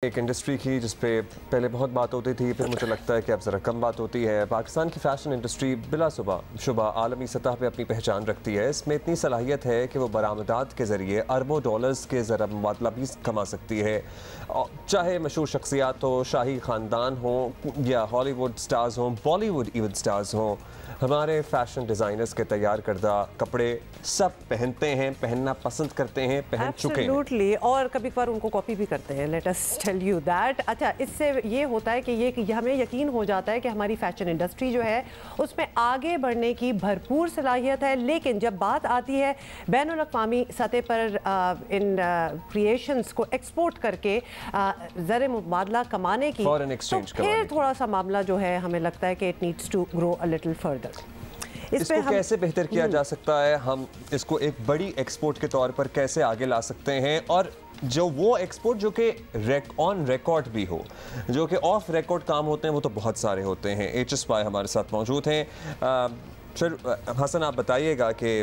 ایک انڈسٹری کی جس پہ پہلے بہت بات ہوتی تھی، پھر مجھے لگتا ہے کہ اب ذرا کم بات ہوتی ہے۔ پاکستان کی فیشن انڈسٹری بلا شبہ عالمی سطح پہ اپنی پہچان رکھتی ہے۔ اس میں اتنی صلاحیت ہے کہ وہ برآمدات کے ذریعے اربوں ڈالرز کے ضرب مبادلہ بھی کما سکتی ہے، چاہے مشہور شخصیات ہوں، شاہی خاندان ہوں یا ہالی ووڈ سٹارز ہوں، بالی ووڈ ایون سٹارز ہوں۔ ہمارے فیشن ڈیزائنرز کے تیار کردہ کپڑے سب پہنتے ہیں، پہننا پسند کرتے ہیں، پہن چکے ہیں۔ Absolutely. اور کبھی کبھار ان کو کاپی بھی کرتے ہیں. Let us tell you that. اچھا، اس سے یہ ہوتا ہے کہ یہ ہمیں یقین ہو جاتا ہے کہ ہماری فیشن انڈسٹری جو ہے اس میں آگے بڑھنے کی بھرپور صلاحیت ہے، لیکن جب بات آتی ہے بین الاقوامی سطح پر ان کریشنز کو ایکسپورٹ کر کے زر مبادلہ کمانے کی، تو پھر تھوڑا سا معاملہ جو ہے ہمیں لگتا ہے کہ it needs to grow a little further. اس کو کیسے بہتر کیا جا سکتا ہے؟ ہم اس کو ایک بڑی ایکسپورٹ کے طور پر کیسے آگے لا سکتے ہیں، اور جو وہ ایکسپورٹ جو کہ آن ریکارڈ بھی ہو، جو کہ آف ریکارڈ کام ہوتے ہیں وہ تو بہت سارے ہوتے ہیں۔ ایچ ایس پائی ہمارے ساتھ موجود ہیں۔ پھر حسن آپ بتائیے گا کہ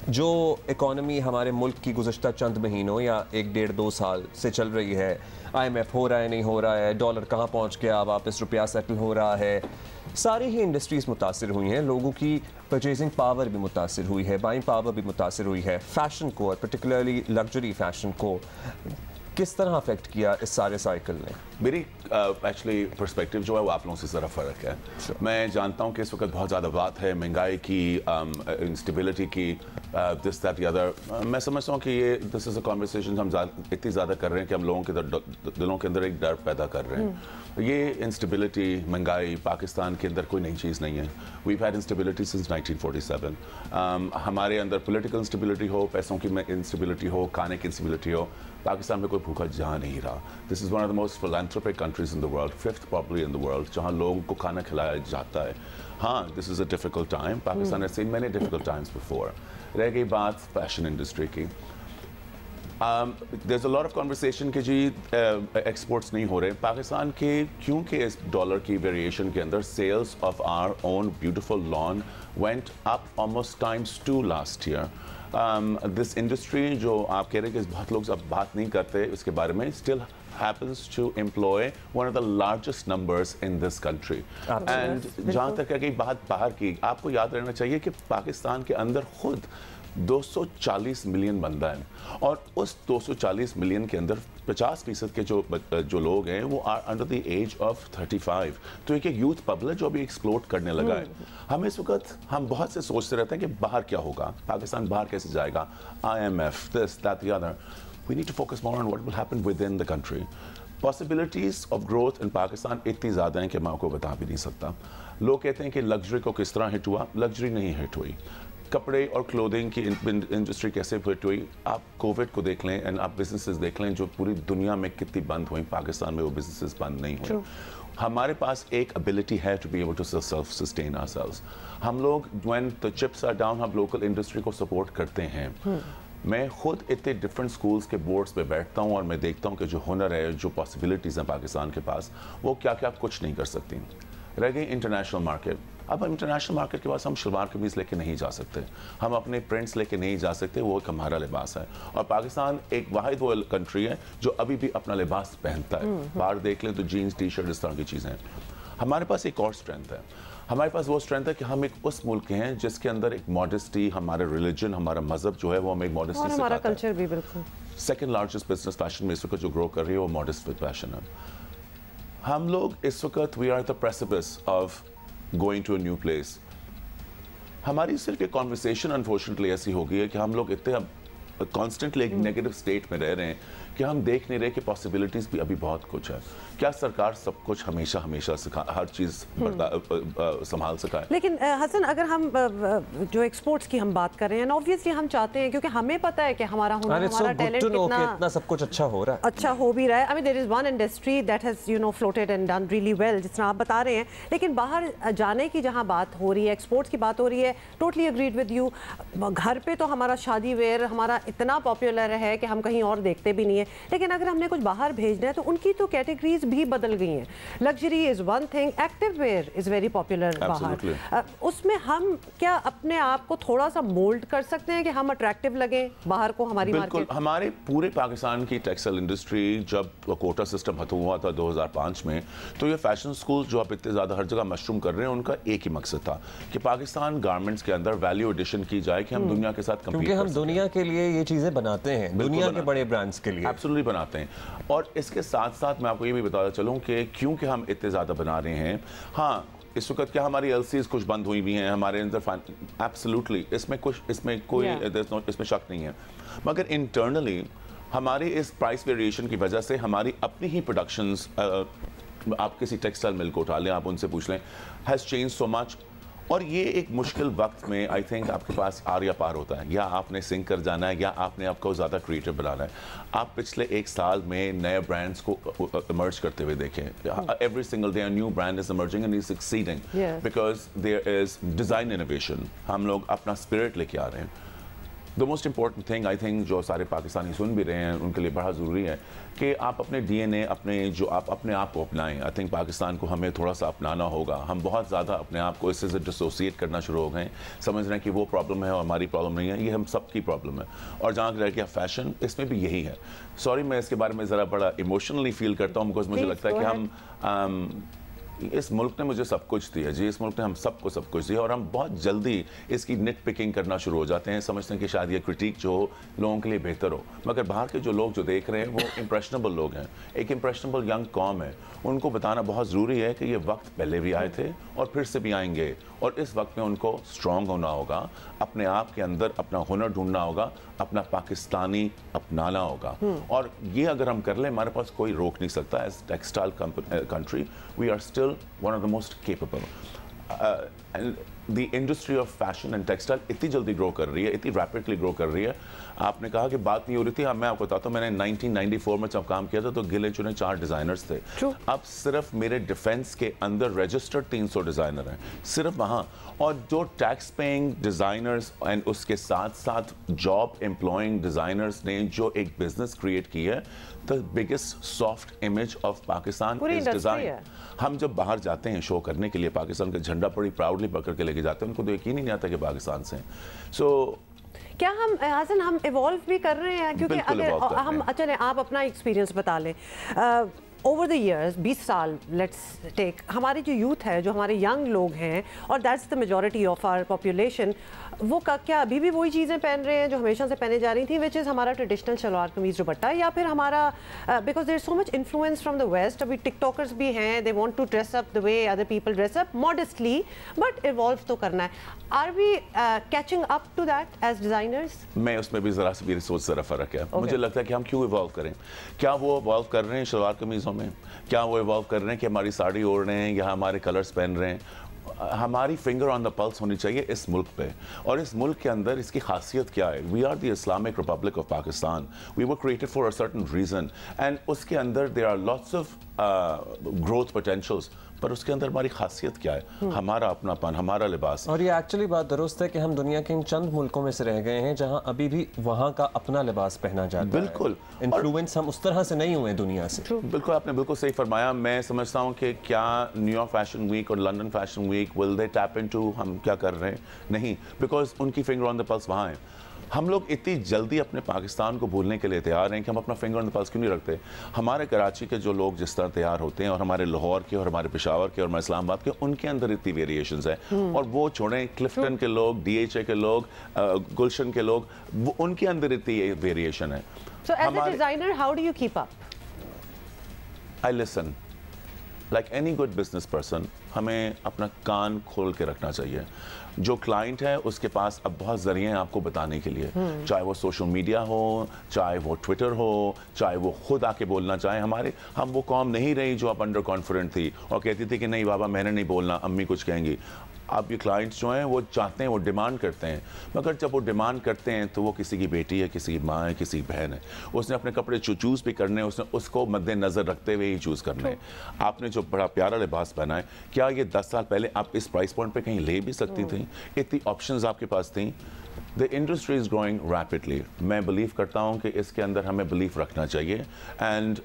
جو اکانومی ہمارے ملک کی گزشتہ چند مہینوں یا 1-1.5-2 سال سے چل رہی ہے، آئی ایم ایف ہو رہا ہے نہیں ہو رہا ہے، ڈالر کہاں پہنچ گیا، واپس روپیہ سیٹل ہو رہا ہے، ساری ہی انڈسٹریز متاثر ہوئی ہیں، لوگوں کی پرچیزنگ پاور بھی متاثر ہوئی ہے، بائنگ پاور بھی متاثر ہوئی ہے۔ فیشن کو اور پرٹیکولرلی لگژری فیشن کو کس طرح افیکٹ کیا اس سارے سائیکل نے؟ میری ایکچولی پرسپیکٹیو جو ہے وہ آپ لوگوں سے ذرا فرق ہے۔ میں جانتا ہوں کہ اس وقت بہت زیادہ بات ہے مہنگائی کی، انسٹیبلٹی کی، دس دیٹ دی ادر۔ میں سمجھتا ہوں کہ یہ دس از اے کنورسیشن ہم اتنی زیادہ کر رہے ہیں کہ ہم لوگوں کے دلوں کے اندر ایک ڈر پیدا کر رہے ہیں۔ یہ انسٹیبلٹی، مہنگائی پاکستان کے اندر کوئی نئی چیز نہیں ہے۔ We've had instability since 1947۔ ہمارے اندر پولیٹیکل انسٹیبلٹی ہو، پیسوں کی انسٹیبلٹی ہو، کھانے کی انسٹیبلٹی ہو، پاکستان میں کوئی بھوکا جا نہیں رہا۔ This is one of the most philanthropic countries in the world, 5th probably in the world, جہاں لوگوں کو کھانا کھلایا جاتا ہے۔ ہاں، this is a difficult time. Pakistan has seen many difficult times before. رہ گئی بات فیشن انڈسٹری کی۔ there's a lot of conversation کہ جی ایکسپورٹس نہیں ہو رہے پاکستان کے، کیونکہ اس ڈالر کی ویریشن کے اندر sales of our own beautiful lawn went up almost times 2 last year. This industry جو آپ کہہ رہے ہیں کہ بہت لوگ اب بات نہیں کرتے اس کے بارے میں، still happens to employ one of the largest numbers in this country. And جہاں تک ہے کہ بات باہر کی، آپ کو یاد رہنا چاہیے کہ پاکستان کے اندر خود 240 ملین بندہ ہیں، اور اس 240 ملین کے اندر 50% کے جو لوگ ہیں وہ are under the age of 35۔ تو ایک یوتھ پبلک جو ابھی ایکسپلوٹ کرنے لگا ہے۔ ہم اس وقت بہت سے سوچتے رہتے ہیں کہ باہر کیا ہوگا، پاکستان باہر کیسے جائے گا، IMF this that the other۔ We need to focus more on what will happen within the country. Possibilities of growth in Pakistan اتنی زیادہ ہیں کہ میں آپ کو بتا بھی نہیں سکتا۔ لوگ کہتے ہیں کہ لگژری کو کس طرح ہٹ ہوا، لگژری نہیں ہٹ ہوئی۔ کپڑے اور کلودنگ کی انڈسٹری کیسے ہٹ ہوئی، آپ کووڈ کو دیکھ لیں، اینڈ آپ بزنسز دیکھ لیں جو پوری دنیا میں کتنی بند ہوئیں، پاکستان میں وہ بزنسز بند نہیں ہوئیں۔ ہمارے پاس ایک ابیلٹی ہے to be able to self sustain ourselves. ہم لوگ when the chips are down ہم لوکل انڈسٹری کو سپورٹ کرتے ہیں۔ میں خود اتنے ڈفرینٹ اسکولس کے بورڈز پہ بیٹھتا ہوں اور میں دیکھتا ہوں کہ جو ہنر ہے، جو پاسبلٹیز ہیں پاکستان کے پاس، وہ کیا کیا کچھ نہیں کر سکتی۔ رہ گئی انٹرنیشنل مارکیٹ۔ اب انٹرنیشنل مارکیٹ کے پاس ہم شلوار قمیض لے کے نہیں جا سکتے، ہم اپنے پرنٹس لے کے نہیں جا سکتے، وہ ایک ہمارا لباس ہے۔ اور پاکستان ایک واحد وہ کنٹری ہے جو ابھی بھی اپنا لباس پہنتا ہے۔ باہر دیکھ لیں تو جینس، ٹی شرٹ، اس طرح کی چیزیں ہیں۔ ہمارے پاس ایک اور اسٹرینتھ ہے، ہمارے پاس وہ اسٹرینتھ ہے کہ ہم ایک اس ملک کے ہیں جس کے اندر ایک ماڈسٹی، ہمارا ریلیجن، ہمارا مذہب جو ہے وہ ہمیں ایک ماڈسٹی سکھاتا ہے۔ ہمارا کلچر بھی بالکل۔ سیکنڈ لارجسٹ بزنس فیشن میں اس وقت جو گرو کر رہی ہے وہ ماڈسٹ فیشن ہے۔ ہم لوگ اس وقت we are the precipice of going to a new place. ہماری صرف ایک کانورسیشن انفارچونیٹلی ایسی ہو گئی ہے کہ ہم لوگ اتنے کانسٹنٹلی ایک نیگیٹو اسٹیٹ میں رہ رہے ہیں کہ ہم دیکھ نہیں رہے کہ پاسبلٹیز بھی ابھی بہت کچھ ہے۔ کیا سرکار سب کچھ ہمیشہ ہر چیز سنبھال سکا ہے؟ لیکن حسن، اگر ہم جو ایکسپورٹس کی ہم بات کر رہے ہیں، اوبویسلی ہم چاہتے ہیں کیونکہ ہمیں پتہ ہے کہ ہمارا ہنر، ہمارا ٹیلنٹ کتنا سب کچھ اچھا ہو رہا ہے، اچھا ہو بھی رہا ہے۔ I mean there is one industry that has floated and done really well جس طرح آپ بتا رہے ہیں، لیکن باہر جانے کی جہاں بات ہو رہی ہے، ایکسپورٹس کی بات ہو رہی ہے، ٹوٹلی اگریڈ ود یو۔ گھر پہ تو ہمارا شادی ویئر ہمارا اتنا پاپولر ہے کہ ہم کہیں اور دیکھتے بھی نہیں ہیں، लेकिन अगर हमने कुछ बाहर भेजना है तो उनकी तो कैटेगरीज भी बदल गई हैं. Luxury is one thing, active wear is very popular बाहर. उसमें हम क्या अपने आप को थोड़ा सा मोल्ड कर सकते हैं कि हम अट्रैक्टिव लगे बाहर को हमारी मार्केट? हमारे पूरे पाकिस्तान की टेक्सटाइल इंडस्ट्री जब कोटा सिस्टम खत्म हुआ था 2005 में, तो ये फैशन स्कूल जो आप इतने ज़्यादा हर जगह मशरूम कर रहे हैं, उनका एक ही मकसद था कि पाकिस्तान गारमेंट्स के अंदर वैल्यू एडिशन की जाए कि हम दुनिया के साथ कंपीट कर सकें. क्योंकि हम दुनिया के लिए ये चीज़ें बनाते हैं, दुनिया के बड़े ब्रांड्स के लिए एब्सोल्युटली बनाते हैं. और इसके साथ साथ मैं आपको ये भी बताता चलूँ कि क्योंकि हम इतने ज़्यादा बना रहे हैं, हाँ इस वक्त क्या हमारी एलसीज कुछ बंद हुई भी हैं हमारे अंदर, एब्सोल्युटली इसमें कोई इसमें शक नहीं है, मगर इंटरनली हमारी इस प्राइस वेरिएशन की वजह से हमारी अपनी ही प्रोडक्शंस, आप किसी टेक्सटाइल मिल को उठा लें, आप उनसे पूछ लें, हैज़ चेंज सो मच. और ये एक मुश्किल वक्त में आई थिंक आपके पास आर या पार होता है, या आपने सिंक कर जाना है या आपने आपको ज़्यादा क्रिएटिव बनाना है. आप पिछले एक साल में नए ब्रांड्स को इमर्ज करते हुए देखें. Every single day a new brand is emerging and is succeeding because there is design innovation. हम लोग अपना स्पिरिट लेके आ रहे हैं. The most important thing I think जो सारे पाकिस्तानी सुन भी रहे हैं उनके लिए बड़ा ज़रूरी है कि आप अपने DNA, आप अपने आप को अपनाएं. आई थिंक पाकिस्तान को हमें थोड़ा सा अपनाना होगा. हम बहुत ज़्यादा अपने आप को इससे डिसोसिएट करना शुरू हो गए, समझ रहे हैं कि वो प्रॉब्लम है और हमारी प्रॉब्लम नहीं है. ये हम सबकी प्रॉब्लम है. और जहाँ रह गया फैशन, इसमें भी यही है. सॉरी मैं इसके बारे में ज़रा बड़ा इमोशनली फील करता हूँ, बिकॉज मुझे लगता है कि हम इस मुल्क ने मुझे सब कुछ दिया जी, इस मुल्क ने हम सबको सब कुछ दिया, और हम बहुत जल्दी इसकी निट पिकिंग करना शुरू हो जाते हैं, समझते हैं कि शायद ये क्रिटिक जो हो लोगों के लिए बेहतर हो. मगर बाहर के जो लोग जो देख रहे हैं वो इम्प्रेशनेबल लोग हैं, एक इम्प्रेशनेबल यंग कॉम है. उनको बताना बहुत ज़रूरी है कि ये वक्त पहले भी आए थे और फिर से भी आएंगे, और इस वक्त में उनको स्ट्रॉन्ग होना होगा, अपने आप के अंदर अपना हुनर ढूंढना होगा, अपना पाकिस्तानी अपनाना होगा. और ये अगर हम कर लें, हमारे पास कोई रोक नहीं सकता. As textile country we are still one of the most capable. The industry of fashion and textile इतनी जल्दी ग्रो कर रही है, इतनी रैपिडली ग्रो कर रही है. आपने कहा कि बात नहीं हो रही थी, मैं आपको बताता हूँ, मैंने 1994 में जब काम किया था तो गिने चुने 4 डिज़ाइनर्स थे. अब सिर्फ मेरे डिफेंस के अंदर रजिस्टर्ड 300 डिज़ाइनर हैं सिर्फ वहाँ. और जो टैक्स पेइंग डिज़ाइनर्स एंड उसके साथ साथ जॉब एम्प्लॉइंग डिज़ाइनर्स ने जो एक बिजनेस क्रिएट की है, the biggest soft image of Pakistan is design. हम जब बाहर जाते हैं शो करने के लिए, पाकिस्तान का झंडा बड़ी प्राउडली पकड़ के लेके जाते हैं, उनको तो यकीन ही नहीं आता कि पाकिस्तान से. सो क्या हम इवॉल्व भी कर रहे हैं? क्योंकि अगर हम चले आप अपना एक्सपीरियंस बता लें, ओवर द ईयर्स 20 साल लेट्स टेक, हमारी जो यूथ है, जो हमारे यंग लोग हैं, और that's the majority of our population, वो क्या अभी भी वही चीज़ें पहन रहे हैं जो हमेशा से पहने जा रही थी, विच इज़ हमारा ट्रेडिशनल शलवार कमीज दुपट्टा, या फिर हमारा because there is so much influence from the west. अभी टिकटॉकर्स भी हैं, they want to dress up the way other people dress up, modestly, but evolve तो करना है. Are we catching up to that as designers? मैं उसमें भी ज़रा सी मेरी सोच ज़रा फ़र्क है. मुझे लगता है कि हम क्यों इवॉल्व करें. क्या वो इवॉल्व कर रहे हैं शलवार कमीज़ों में? क्या वो इवॉल्व कर रहे हैं कि हमारी साड़ी ओढ़ रहे हैं या हमारे कलर्स पहन रहे हैं? हमारी फिंगर ऑन द पल्स होनी चाहिए इस मुल्क पे, और इस मुल्क के अंदर इसकी खासियत क्या है. We are the Islamic republic of Pakistan. We were created for a certain reason, and उसके अंदर there are lots of growth potentials, पर उसके अंदर हमारी खासियत क्या है, हमारा अपनापन, हमारा लिबास. और ये एक्चुअली बात दुरुस्त है कि हम दुनिया के इन चंद मुल्कों में से रह गए हैं जहां अभी भी वहां का अपना लिबास पहना जाता है. बिल्कुल इन्फ्लुएंस हम उस तरह से नहीं हुए दुनिया से. बिल्कुल, आपने बिल्कुल सही फरमाया. मैं समझता हूं कि क्या न्यूयॉर्क फैशन वीक और London fashion week will they tap into हम क्या कर रहे हैं? नहीं, बिकॉज उनकी फिंगर ऑन द पल्स वहां है. हम लोग इतनी जल्दी अपने पाकिस्तान को भूलने के लिए तैयार हैं कि हम अपना फिंगर ऑन द पल्स क्यों नहीं रखते. हमारे कराची के जो लोग जिस तरह तैयार होते हैं, और हमारे लाहौर के और हमारे पेशावर के और हमारे इस्लामाबाद के, उनके अंदर इतनी वेरिएशंस हैं. और वो छोड़ें क्लिफ्टन के लोग, DHA के लोग, गुलशन के लोग, वो उनके अंदर इतनी वेरिएशन है. So as a designer, how do you keep up? I listen. Like any good business person, हमें अपना कान खोल के रखना चाहिए. जो क्लाइंट है उसके पास अब बहुत ज़रिए हैं आपको बताने के लिए, चाहे वो सोशल मीडिया हो, चाहे वो ट्विटर हो, चाहे वो खुद आके बोलना चाहे. हम वो कौम नहीं रही जो अब अंडर कॉन्फिडेंट थी और कहती थी कि नहीं बाबा मैंने नहीं बोलना, अम्मी कुछ कहेंगी. आप ये क्लाइंट्स जो हैं वो चाहते हैं, वो डिमांड करते हैं, मगर जब वो डिमांड करते हैं तो वो किसी की बेटी है, किसी की माँ है, किसी की बहन है, उसने अपने कपड़े चूज़ भी करने हैं, उसने उसको मद्देनज़र रखते हुए ही चूज़ करने हैं। आपने जो बड़ा प्यारा लिबास पहना है, क्या ये 10 साल पहले आप इस प्राइस पॉइंट पे कहीं ले भी सकती थी? इतनी ऑप्शंस आपके पास थी। The industry is growing rapidly. मैं बिलीव करता हूँ कि इसके अंदर हमें बिलीव रखना चाहिए, एंड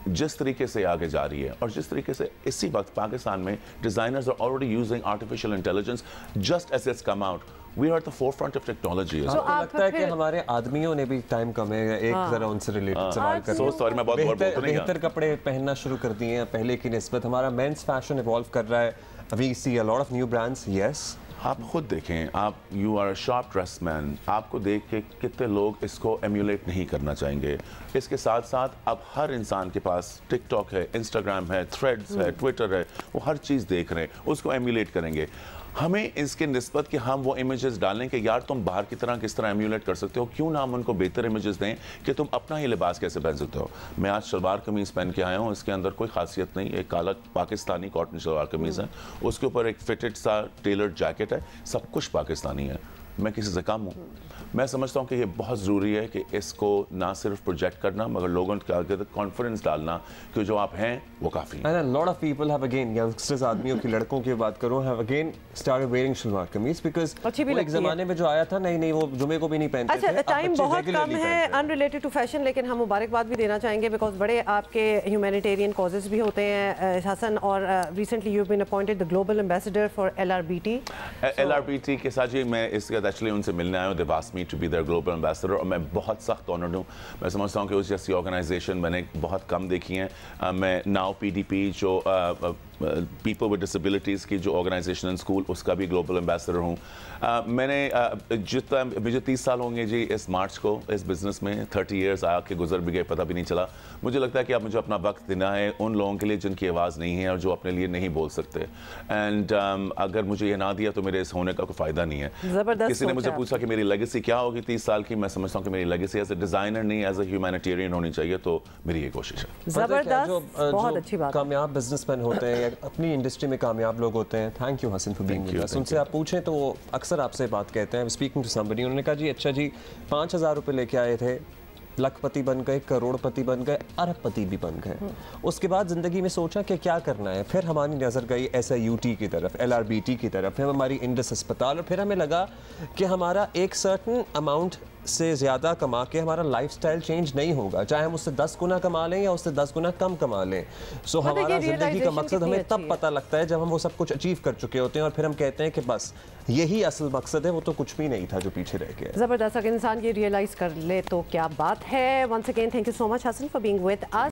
जिस तरीके से आगे जा रही है और जिस तरीके से इसी वक्त पाकिस्तान में designers are already using artificial intelligence just as it's come out, we are at the forefront of technology. आपको लगता है कि हमारे आदमियों ने भी टाइम कम है एक जरा उनसे रिलेटेड सवाल कर, सो सॉरी मैं बहुत बेहतर कपड़े पहनना शुरू कर दिए हैं पहले की निस्बत, हमारा मेंस फैशन इवॉल्व कर रहा है, we see a lot of new brands. Yes, आप खुद देखें, आप you are a sharp dress man, आपको देख के कितने लोग इसको एम्यूलेट नहीं करना चाहेंगे। इसके साथ साथ अब हर इंसान के पास टिकटॉक है, इंस्टाग्राम है, थ्रेड्स है, ट्विटर है, वो हर चीज़ देख रहे हैं, उसको एम्यूलेट करेंगे। हमें इसके निस्बत कि हम वो इमेजेस डालें कि यार तुम बाहर की तरह किस तरह एम्यूलेट कर सकते हो, क्यों ना हम उनको बेहतर इमेजेस दें कि तुम अपना ही लिबास कैसे पहन सकते हो। मैं आज सलवार कमीज़ पहन के आया हूँ, इसके अंदर कोई खासियत नहीं, एक काला पाकिस्तानी कॉटन सलवार कमीज़ है, उसके ऊपर एक फिटेड सा टेलर्ड जैकेट है, सब कुछ पाकिस्तानी है, मैं किसी से कम हूँ। मैं समझता हूँ कि ये बहुत ज़रूरी है कि इसको ना सिर्फ प्रोजेक्ट करना मगर लोगों के आगे कॉन्फिडेंस डालना कि जो आप हैं वो काफ़ी है। And a lot of people have again, youngsters आदमियों की, लड़कों की बात करूँ, have again started wearing salwar कमीज because वो एक ज़माने में जो आया था, नहीं वो जुमे को भी नहीं पहनते थे। अच्छा, टाइम बहुत कम है अनरिलेटेड टू फैशन, लेकिन हम मुबारकबाद भी देना चाहेंगे बिकॉज बड़े आपके ह्यूमैनिटेरियन कॉजेज भी होते हैं हसन, और recently you have been appointed the global ambassador for LRBT। LRBT के साथ जी मैं इसके बाद एक्चुअली उनसे मिलने आया हूँ, they asked me to be their global ambassador, और मैं बहुत सख्त ऑनर्ड हूँ। मैं समझता हूँ कि उस जैसी ऑर्गेनाइजेशन मैंने बहुत कम देखी हैं। मैं नाउ PDP जो पीपल विद डिसेबिलिटीज़ की जो ऑर्गेनाइजेशन स्कूल, उसका भी ग्लोबल एम्बेसडर हूँ। मैंने जितना मुझे 30 साल होंगे जी इस मार्च को, इस बिज़नेस में 30 इयर्स आके गुजर भी गए, पता भी नहीं चला। मुझे लगता है कि अब मुझे अपना वक्त देना है उन लोगों के लिए जिनकी आवाज़ नहीं है और जो अपने लिए नहीं बोल सकते, एंड अगर मुझे ये ना दिया तो मेरे इस होने का कोई फ़ायदा नहीं है। किसी ने मुझे पूछा कि मेरी लेगेसी क्या होगी 30 साल की, मैं समझता हूँ कि मेरी लेगेसी एज ए डिज़ाइनर नहीं, एज ए ह्यूमैनिटेरियन होनी चाहिए, तो मेरी ये कोशिश है। ज़बरदस्त, बहुत अच्छी बात। कामयाब बिजनेसमैन होते हैं या अपनी इंडस्ट्री में कामयाब लोग होते हैं, thank you Hassan for being with us, उनसे आप पूछें तो वो अक्सर आपसे बात कहते हैं। स्पीकिंग टू समबडी, उन्होंने कहा जी अच्छा जी 5000 रुपये लेके आए थे, लखपति बन गए, करोड़पति बन गए, अरबपति भी बन गए, उसके बाद ज़िंदगी में सोचा कि क्या करना है, फिर हमारी नज़र गई SIUT की तरफ, LRBT की तरफ, फिर हमारी इंडस अस्पताल, और फिर हमें लगा कि हमारा एक सर्टन अमाउंट से ज़्यादा कमा के हमारा लाइफस्टाइल चेंज नहीं होगा, चाहे हम उससे 10 गुना कमा लें या उससे 10 गुना कम कमा लें। सो हमारा ज़िंदगी का मकसद हमें तब पता लगता है जब हम वो सब कुछ अचीव कर चुके होते हैं, और फिर हम कहते हैं कि बस यही असल मकसद है, वो तो कुछ भी नहीं था जो पीछे रह गया। ज़बरदस्त, अगर इंसान ये रियलाइज़ कर ले तो क्या बात है। Once again thank you so much Hassan for being with us.